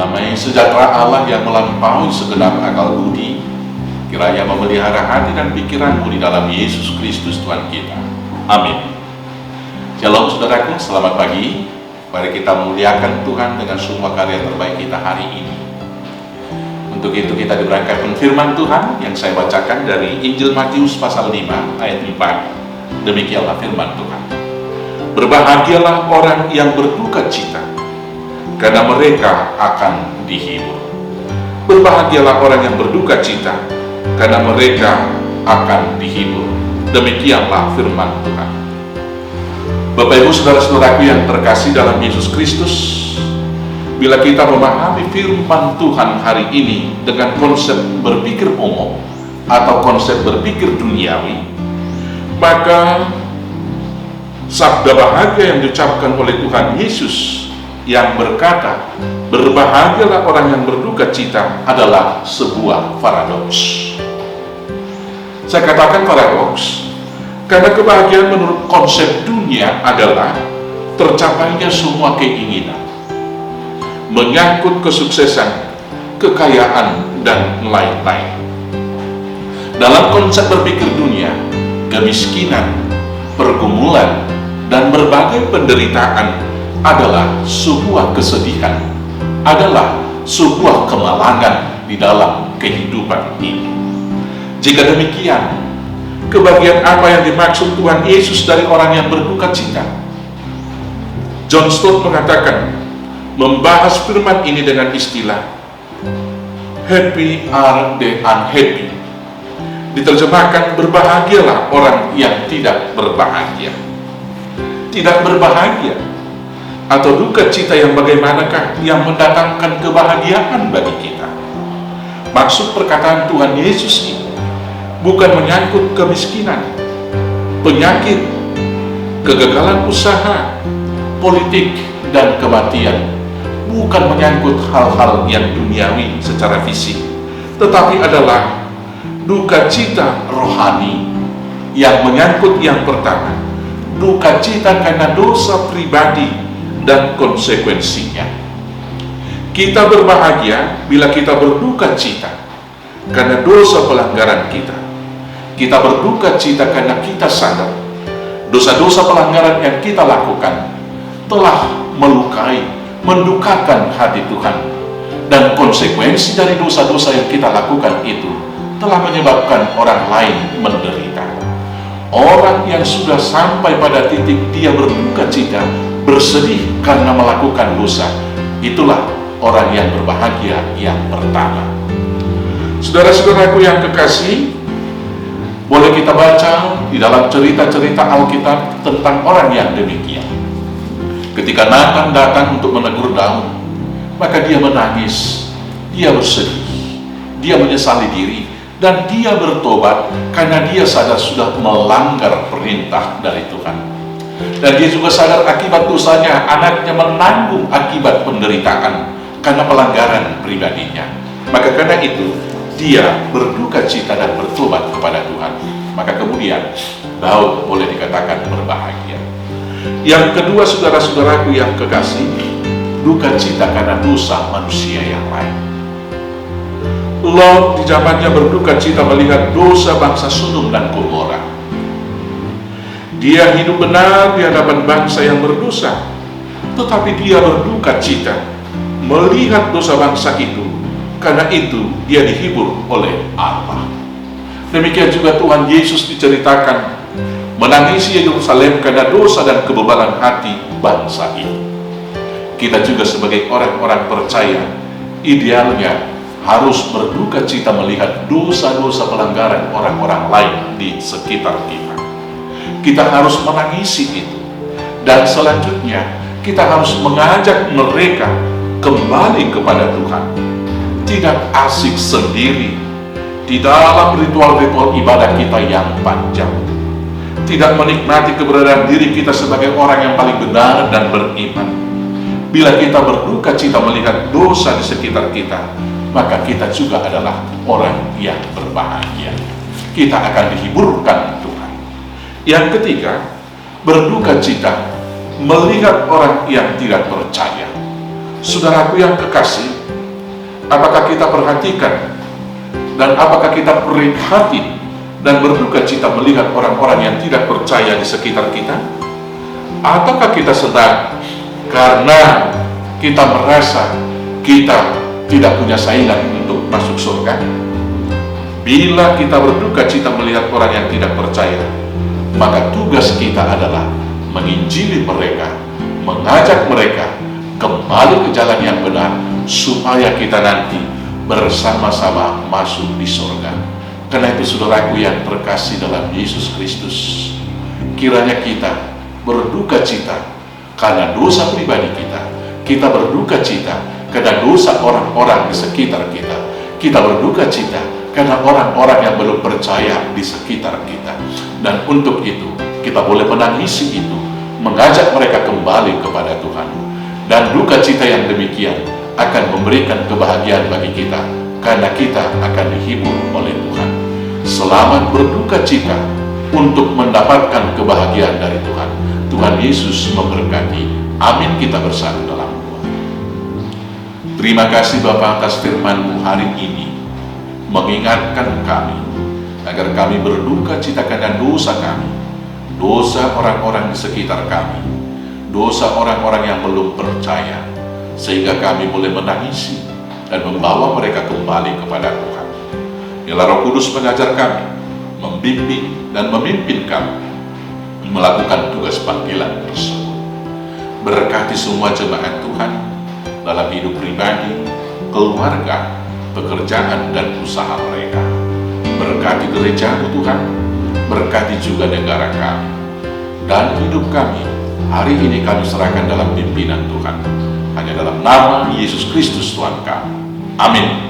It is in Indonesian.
Damai sejahtera Allah yang melampaui segenap akal budi, kiranya memelihara hati dan pikiranmu di dalam Yesus Kristus Tuhan kita. Amin. Shalom saudaraku, selamat pagi. Mari kita memuliakan Tuhan dengan semua karya terbaik kita hari ini. Untuk itu kita diberangkatkan firman Tuhan yang saya bacakan dari Injil Matius pasal 5 ayat 4. Demikianlah firman Tuhan. Berbahagialah orang yang berduka cita, karena mereka akan dihibur. Berbahagialah orang yang berduka cita, karena mereka akan dihibur. Demikianlah firman Tuhan. Bapak Ibu saudara-saudaraku yang terkasih dalam Yesus Kristus, bila kita memahami firman Tuhan hari ini dengan konsep berpikir umum atau konsep berpikir duniawi, maka sabda bahagia yang diucapkan oleh Tuhan Yesus yang berkata, berbahagialah orang yang berduka cita adalah sebuah paradoks. Saya katakan paradoks karena kebahagiaan menurut konsep dunia adalah tercapainya semua keinginan, menyangkut kesuksesan, kekayaan, dan lain-lain. Dalam konsep berpikir dunia, kemiskinan, pergumulan, dan berbagai penderitaan adalah sebuah kesedihan, adalah sebuah kemalangan di dalam kehidupan ini. Jika demikian, kebahagiaan apa yang dimaksud Tuhan Yesus dari orang yang berduka cita? John Stott mengatakan, membahas firman ini dengan istilah happy are the unhappy. Diterjemahkan, berbahagialah orang yang tidak berbahagia. Tidak berbahagia atau duka cita yang bagaimanakah yang mendatangkan kebahagiaan bagi kita? Maksud perkataan Tuhan Yesus ini bukan menyangkut kemiskinan, penyakit, kegagalan usaha, politik, dan kematian. Bukan menyangkut hal-hal yang duniawi secara fisik, tetapi adalah duka cita rohani yang menyangkut yang pertama, duka cita karena dosa pribadi dan konsekuensinya. Kita berbahagia bila kita berduka cita karena dosa pelanggaran kita. Kita berduka cita karena kita sadar dosa-dosa pelanggaran yang kita lakukan telah melukai, mendukakan hati Tuhan, dan konsekuensi dari dosa-dosa yang kita lakukan itu telah menyebabkan orang lain menderita. Orang yang sudah sampai pada titik dia berduka cita, bersedih karena melakukan dosa, itulah orang yang berbahagia yang pertama. Saudara-saudaraku yang kekasih, boleh kita baca di dalam cerita-cerita Alkitab tentang orang yang demikian. Ketika Nathan datang untuk menegur Daud, maka dia menangis, dia bersedih, dia menyesali diri, dan dia bertobat karena dia sadar sudah melanggar perintah dari Tuhan. Dan dia juga sadar akibat dosanya, anaknya menanggung akibat penderitaan karena pelanggaran pribadinya. Maka karena itu, dia berduka cita dan bertobat kepada Tuhan. Maka kemudian, Daud boleh dikatakan berbahagia. Yang kedua, saudara-saudaraku yang kekasih, duka cita karena dosa manusia yang lain. Lot di zamannya berduka cita melihat dosa bangsa Sodom dan Gomora. Dia hidup benar di hadapan bangsa yang berdosa, tetapi dia berduka cita melihat dosa bangsa itu. Karena itu dia dihibur oleh Allah. Demikian juga Tuhan Yesus diceritakan menangisi Yerusalem karena dosa dan kebebalan hati bangsa itu. Kita juga sebagai orang-orang percaya, idealnya harus berduka cita melihat dosa-dosa pelanggaran orang-orang lain di sekitar kita. Kita harus menangisi itu. Dan selanjutnya, kita harus mengajak mereka kembali kepada Tuhan. Tidak asik sendiri di dalam ritual-ritual ibadah kita yang panjang. Tidak menikmati keberadaan diri kita sebagai orang yang paling benar dan beriman. Bila kita berduka cita melihat dosa di sekitar kita, maka kita juga adalah orang yang berbahagia. Kita akan dihiburkan Tuhan. Yang ketiga, berduka cita melihat orang yang tidak percaya. Saudaraku yang kekasih, Apakah kita perhatikan dan apakah kita prihatin dan berduka cita melihat orang-orang yang tidak percaya di sekitar kita? Ataukah kita senang karena kita merasa kita tidak punya saingan untuk masuk surga? Bila kita berduka cita melihat orang yang tidak percaya, maka tugas kita adalah menginjili mereka, mengajak mereka kembali ke jalan yang benar, supaya kita nanti bersama-sama masuk di surga. Karena itu saudaraku yang terkasih dalam Yesus Kristus, kiranya kita berduka cita karena dosa pribadi kita, kita berduka cita karena dosa orang-orang di sekitar kita, kita berduka cita karena orang-orang yang belum percaya di sekitar kita. Dan untuk itu kita boleh menangisi itu, mengajak mereka kembali kepada Tuhan. Dan duka cita yang demikian akan memberikan kebahagiaan bagi kita, karena kita akan dihibur oleh Tuhan. Selamat berduka cita untuk mendapatkan kebahagiaan dari Tuhan. Tuhan Yesus memberkati. Amin. Kita bersatu dalam doa. Terima kasih Bapa atas firman-Mu hari ini, mengingatkan kami agar kami berduka cita karena dosa kami, dosa orang-orang di sekitar kami, dosa orang-orang yang belum percaya, sehingga kami boleh menangisi dan membawa mereka kembali kepada Tuhan. Biarlah Roh Kudus mengajar kami, membimbing dan memimpin kami melakukan tugas panggilan tersebut. Berkati semua jemaat Tuhan dalam hidup pribadi, keluarga, pekerjaan dan usaha mereka. Berkati gereja-Mu Tuhan, berkati juga negara kami dan hidup kami. Hari ini kami serahkan dalam pimpinan Tuhan, hanya dalam nama Yesus Kristus Tuhan kami. Amin.